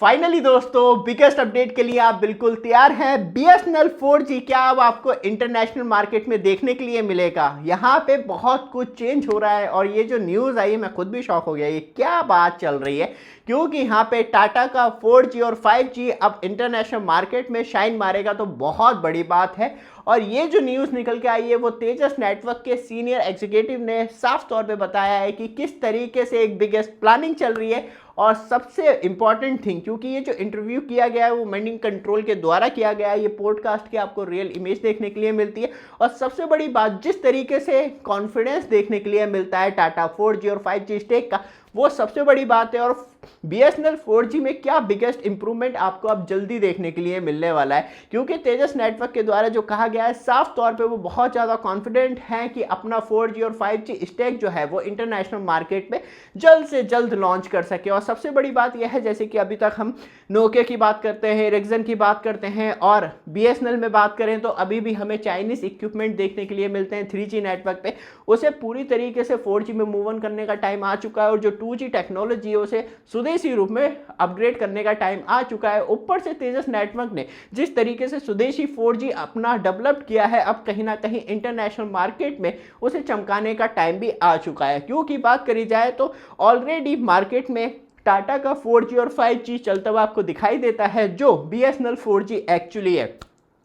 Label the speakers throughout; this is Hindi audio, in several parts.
Speaker 1: फाइनली दोस्तों बिगेस्ट अपडेट के लिए आप बिल्कुल तैयार हैं। BSNL 4G क्या अब आपको इंटरनेशनल मार्केट में देखने के लिए मिलेगा? यहाँ पे बहुत कुछ चेंज हो रहा है और ये जो न्यूज़ आई मैं खुद भी शॉक हो गया, ये क्या बात चल रही है। क्योंकि यहाँ पे टाटा का 4G और 5G अब इंटरनेशनल मार्केट में शाइन मारेगा, तो बहुत बड़ी बात है। और ये जो न्यूज़ निकल के आई है वो तेजस नेटवर्क के सीनियर एग्जीक्यूटिव ने साफ तौर पे बताया है कि किस तरीके से एक बिगेस्ट प्लानिंग चल रही है। और सबसे इंपॉर्टेंट थिंग, क्योंकि ये जो इंटरव्यू किया गया है वो माइंडिंग कंट्रोल के द्वारा किया गया है, ये पॉडकास्ट की आपको रियल इमेज देखने के लिए मिलती है। और सबसे बड़ी बात, जिस तरीके से कॉन्फिडेंस देखने के लिए मिलता है टाटा 4G और 5G स्टेक का, वो सबसे बड़ी बात है। और BSNL 4G में क्या बिगेस्ट इंप्रूवमेंट आपको अब जल्दी देखने के लिए मिलने वाला है, क्योंकि तेजस नेटवर्क के द्वारा जो कहा गया है साफ तौर पे वो बहुत ज़्यादा कॉन्फिडेंट हैं कि अपना 4G और 5G स्टेक जो है वो इंटरनेशनल मार्केट में जल्द से जल्द लॉन्च कर सके। और सबसे बड़ी बात यह है, जैसे कि अभी तक हम नोकिया की बात करते हैं, एरिक्सन की बात करते हैं और BSNL में बात करें तो अभी भी हमें चाइनीज़ इक्विपमेंट देखने के लिए मिलते हैं 3G नेटवर्क पे। उसे पूरी तरीके से 4G में मूव ऑन करने का टाइम आ चुका है और जो 2G टेक्नोलॉजी है उसे स्वदेशी रूप में अपग्रेड करने का टाइम आ चुका है। ऊपर से तेजस नेटवर्क ने जिस तरीके से स्वदेशी 4G अपना डेवलप किया है, अब कहीं ना कहीं इंटरनेशनल मार्केट में उसे चमकाने का टाइम भी आ चुका है। क्योंकि बात करी जाए तो ऑलरेडी मार्केट में टाटा का 4G और 5G चलता हुआ आपको दिखाई देता है, जो BSNL 4G एक्चुअली है।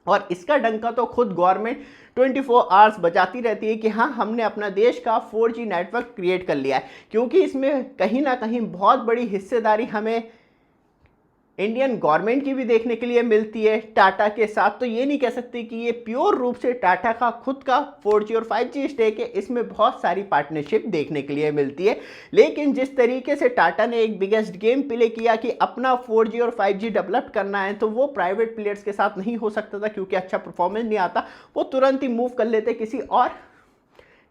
Speaker 1: और इसका डंका तो खुद गवर्नमेंट 24 आवर्स बजाती रहती है कि हाँ, हमने अपना देश का 4G नेटवर्क क्रिएट कर लिया है। क्योंकि इसमें कहीं ना कहीं बहुत बड़ी हिस्सेदारी हमें इंडियन गवर्नमेंट की भी देखने के लिए मिलती है टाटा के साथ। तो ये नहीं कह सकते कि ये प्योर रूप से टाटा का खुद का 4G और 5G स्टेक है, इसमें बहुत सारी पार्टनरशिप देखने के लिए मिलती है। लेकिन जिस तरीके से टाटा ने एक बिगेस्ट गेम प्ले किया कि अपना 4G और 5G डेवलप करना है, तो वो प्राइवेट प्लेयर्स के साथ नहीं हो सकता था, क्योंकि अच्छा परफॉर्मेंस नहीं आता। वो तुरंत ही मूव कर लेते किसी और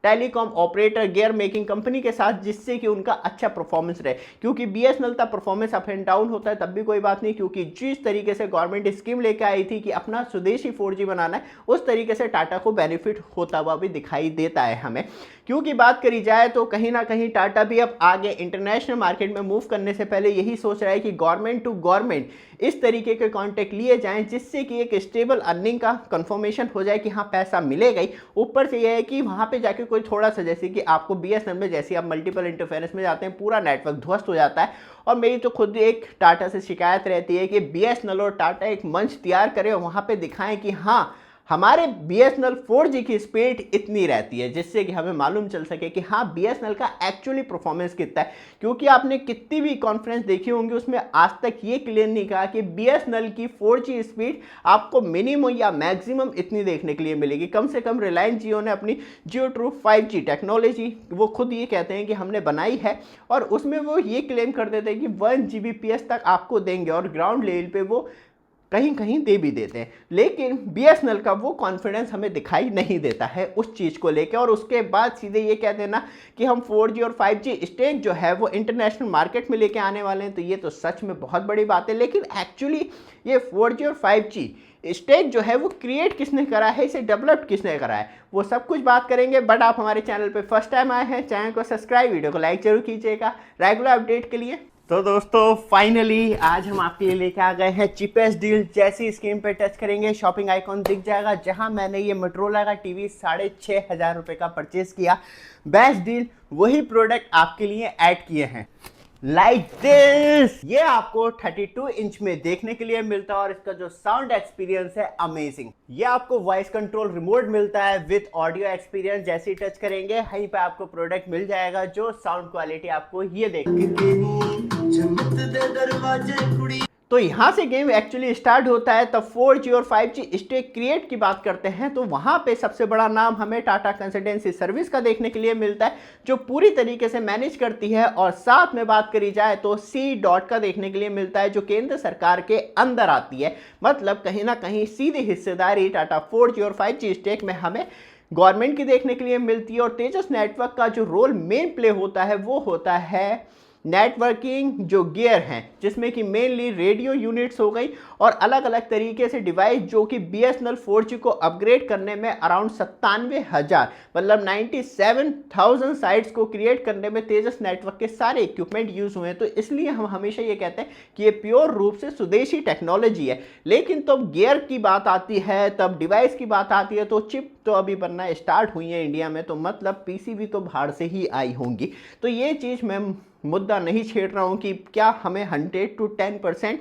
Speaker 1: telecom operator gear making company के साथ, जिससे कि उनका अच्छा परफॉर्मेंस रहे। क्योंकि BSNL का परफॉर्मेंस अप एंड डाउन होता है, तब भी कोई बात नहीं, क्योंकि जिस तरीके से गवर्नमेंट स्कीम लेकर आई थी कि अपना स्वदेशी 4G बनाना है, उस तरीके से टाटा को बेनिफिट होता हुआ भी दिखाई देता है हमें। क्योंकि बात करी जाए तो कहीं ना कहीं टाटा भी अब आगे इंटरनेशनल मार्केट में मूव करने से पहले यही सोच रहा है कि गवर्नमेंट टू गवर्नमेंट इस तरीके के कॉन्टैक्ट लिए जाएं, जिससे कि एक स्टेबल अर्निंग का कंफर्मेशन हो जाए कि हाँ, पैसा मिलेगा ही। ऊपर से यह है कि वहाँ पे जाके कोई थोड़ा सा, जैसे कि आपको BSNL में जैसे आप मल्टीपल इंटरफेरेंस में जाते हैं पूरा नेटवर्क ध्वस्त हो जाता है। और मेरी तो खुद एक टाटा से शिकायत रहती है कि BSNL और टाटा एक मंच तैयार करें और वहाँ पे दिखाएं कि हाँ, हमारे BSNL 4G की स्पीड इतनी रहती है, जिससे कि हमें मालूम चल सके कि हाँ, BSNL का एक्चुअली परफॉर्मेंस कितना है। क्योंकि आपने कितनी भी कॉन्फ्रेंस देखी होंगी, उसमें आज तक ये क्लियर नहीं कहा कि BSNL की 4G स्पीड आपको मिनिमम या मैक्सिमम इतनी देखने के लिए मिलेगी। कम से कम रिलायंस जियो ने अपनी जियो ट्रू 5G टेक्नोलॉजी वो खुद ये कहते हैं कि हमने बनाई है, और उसमें वो ये क्लेम कर देते हैं कि 1 Gbps तक आपको देंगे, और ग्राउंड लेवल पे वो कहीं कहीं दे भी देते हैं। लेकिन BSNL का वो कॉन्फिडेंस हमें दिखाई नहीं देता है उस चीज़ को लेकर, और उसके बाद सीधे ये कह देना कि हम 4G और 5G स्टेक जो है वो इंटरनेशनल मार्केट में लेके आने वाले हैं, तो ये तो सच में बहुत बड़ी बात है। लेकिन एक्चुअली ये 4G और 5G स्टेक जो है वो क्रिएट किसने करा है, इसे डेवलप किसने करा है, वो सब कुछ बात करेंगे। बट आप हमारे चैनल पे फर्स्ट टाइम आए हैं, चैनल को सब्सक्राइब, वीडियो को लाइक जरूर कीजिएगा रेगुलर अपडेट के लिए। तो दोस्तों फाइनली आज हम आपके लिए लेके आ गए हैं चीपेस्ट डील। जैसी स्क्रीन पे टच करेंगे शॉपिंग आइकॉन दिख जाएगा, जहां मैंने ये मोटोरोला का टीवी 6,500 रुपये का परचेज किया। बेस्ट डील वही प्रोडक्ट आपके लिए ऐड किए हैं, लाइक दिस। ये आपको 32 इंच में देखने के लिए मिलता है और इसका जो साउंड एक्सपीरियंस है अमेजिंग। ये आपको वॉइस कंट्रोल रिमोट मिलता है विद ऑडियो एक्सपीरियंस। जैसे ही टच करेंगे वहीं पे आपको प्रोडक्ट मिल जाएगा, जो साउंड क्वालिटी आपको ये तो यहाँ से गेम एक्चुअली स्टार्ट होता है। तब 4G और 5G स्टेक क्रिएट की बात करते हैं तो वहाँ पे सबसे बड़ा नाम हमें टाटा कंसल्टेंसी सर्विस का देखने के लिए मिलता है, जो पूरी तरीके से मैनेज करती है। और साथ में बात करी जाए तो C का देखने के लिए मिलता है, जो केंद्र सरकार के अंदर आती है। मतलब कहीं ना कहीं सीधी हिस्सेदारी टाटा 4G और 5G स्टेक में हमें गवर्नमेंट की देखने के लिए मिलती है। और तेजस नेटवर्क का जो रोल मेन प्ले होता है वो होता है नेटवर्किंग जो गियर हैं जिसमें कि मेनली रेडियो यूनिट्स हो गई और अलग अलग तरीके से डिवाइस जो कि BSNL 4G को अपग्रेड करने में अराउंड 97,000 मतलब 97,000 साइट्स को क्रिएट करने में तेजस नेटवर्क के सारे इक्विपमेंट यूज हुए हैं। तो इसलिए हम हमेशा ये कहते हैं कि ये प्योर रूप से स्वदेशी टेक्नोलॉजी है। लेकिन तब गियर की बात आती है, तब डिवाइस की बात आती है, तो चिप तो अभी बनना स्टार्ट हुई है इंडिया में, तो मतलब PCB तो बाहर से ही आई होंगी। तो ये चीज़ मैं मुद्दा नहीं छेड़ रहा हूँ कि क्या हमें 100 to 10%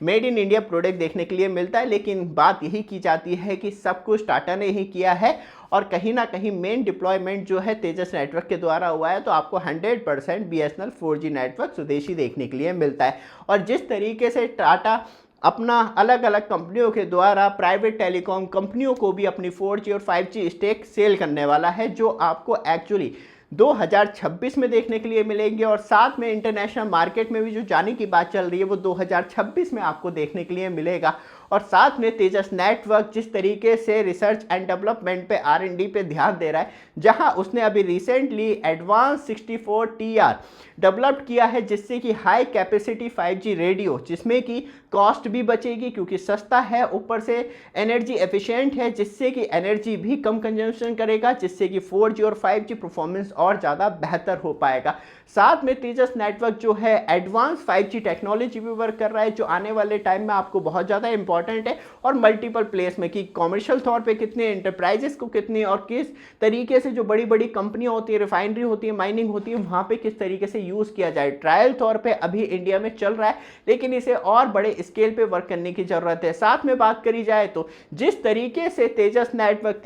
Speaker 1: made in India product देखने के लिए मिलता है, लेकिन बात यही की जाती है कि सब कुछ टाटा ने ही किया है और कहीं ना कहीं मेन डिप्लॉयमेंट जो है तेजस नेटवर्क के द्वारा हुआ है। तो आपको 100% BSNL 4G नेटवर्क स्वदेशी देखने के लिए मिलता है। और जिस तरीके से टाटा अपना अलग अलग कंपनियों के द्वारा प्राइवेट टेलीकॉम कंपनियों को भी अपनी 4G और 5G स्टेक सेल करने वाला है, जो आपको एक्चुअली 2026 में देखने के लिए मिलेंगे। और साथ में इंटरनेशनल मार्केट में भी जो जाने की बात चल रही है वो 2026 में आपको देखने के लिए मिलेगा। और साथ में तेजस नेटवर्क जिस तरीके से रिसर्च एंड डेवलपमेंट पे R&D पे ध्यान दे रहा है, जहां उसने अभी रिसेंटली एडवांस 64TR डेवलप्ड किया है, जिससे कि हाई कैपेसिटी 5G रेडियो, जिसमें कि कॉस्ट भी बचेगी क्योंकि सस्ता है, ऊपर से एनर्जी एफिशिएंट है, जिससे कि एनर्जी भी कम कंजम्पशन करेगा, जिससे कि 4G और 5G परफॉर्मेंस और ज़्यादा बेहतर हो पाएगा। साथ में तेजस नेटवर्क जो है एडवांस 5G टेक्नोलॉजी भी वर्क कर रहा है, जो आने वाले टाइम में आपको बहुत ज़्यादा इंपॉर्टेंट है और मल्टीपल प्लेस में कि कॉमर्शियल तौर पे कितने एंटरप्राइजेस को कितनी और किस तरीके से जो बड़ी बड़ी कंपनियां होती है, रिफाइनरी होती है, माइनिंग होती है, वहाँ पे किस तरीके से यूज़ किया जाए। ट्रायल तौर पे अभी इंडिया में चल रहा है, लेकिन इसे और बड़े स्केल पे वर्क करने की ज़रूरत है। साथ में बात करी जाए तो जिस तरीके से तेजस नेटवर्क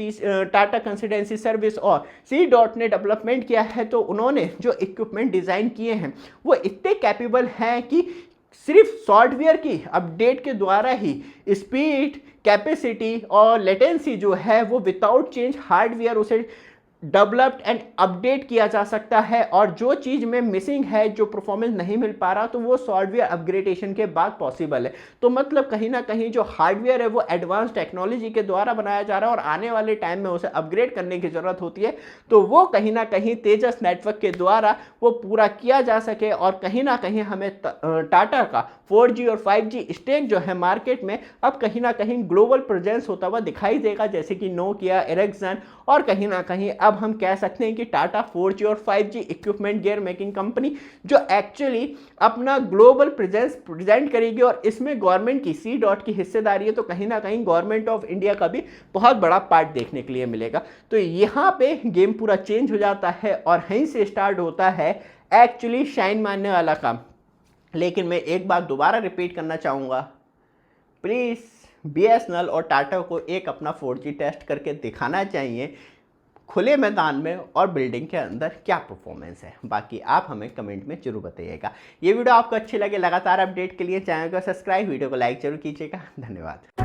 Speaker 1: टाटा कंसल्टेंसी सर्विस और C.DOT ने डेवलपमेंट किया है, तो उन्होंने जो इक्विपमेंट डिज़ाइन किए हैं वो इतने कैपेबल हैं कि सिर्फ सॉफ्टवेयर की अपडेट के द्वारा ही स्पीड, कैपेसिटी और लेटेंसी जो है वो विदाउट चेंज हार्डवेयर उसे डेवलप्ड एंड अपडेट किया जा सकता है। और जो चीज़ में मिसिंग है, जो परफॉर्मेंस नहीं मिल पा रहा, तो वो सॉफ्टवेयर अपग्रेडेशन के बाद पॉसिबल है। तो मतलब कहीं ना कहीं जो हार्डवेयर है वो एडवांस टेक्नोलॉजी के द्वारा बनाया जा रहा है और आने वाले टाइम में उसे अपग्रेड करने की ज़रूरत होती है। तो वो कहीं ना कहीं तेजस नेटवर्क के द्वारा वो पूरा किया जा सके और कहीं ना कहीं हमें टाटा का 4G और 5G स्टेक जो है मार्केट में अब कहीं ना कहीं ग्लोबल प्रेजेंस होता हुआ दिखाई देगा, जैसे कि नोकिया, एरिक्सन और कहीं ना कहीं अब हम कह सकते हैं कि टाटा 4G और 5G equipment gear making company जो एक्चुअली अपना ग्लोबल प्रेजेंस प्रेजेंट करेगी। और इसमें गवर्नमेंट की C.DOT की हिस्सेदारी है, तो कहीं ना कहीं गवर्नमेंट ऑफ इंडिया का भी बहुत बड़ा पार्ट देखने के लिए मिलेगा। तो यहाँ पे गेम पूरा चेंज हो जाता है और यहीं से स्टार्ट होता है एक्चुअली शाइन मारने वाला काम। लेकिन मैं एक बात दोबारा रिपीट करना चाहूँगा, प्लीज़ BSNL और टाटा को एक अपना 4G टेस्ट करके दिखाना चाहिए खुले मैदान में और बिल्डिंग के अंदर क्या परफॉर्मेंस है। बाकी आप हमें कमेंट में जरूर बताइएगा। ये वीडियो आपको अच्छी लगे, लगातार अपडेट के लिए चैनल को सब्सक्राइब, वीडियो को लाइक जरूर कीजिएगा। धन्यवाद।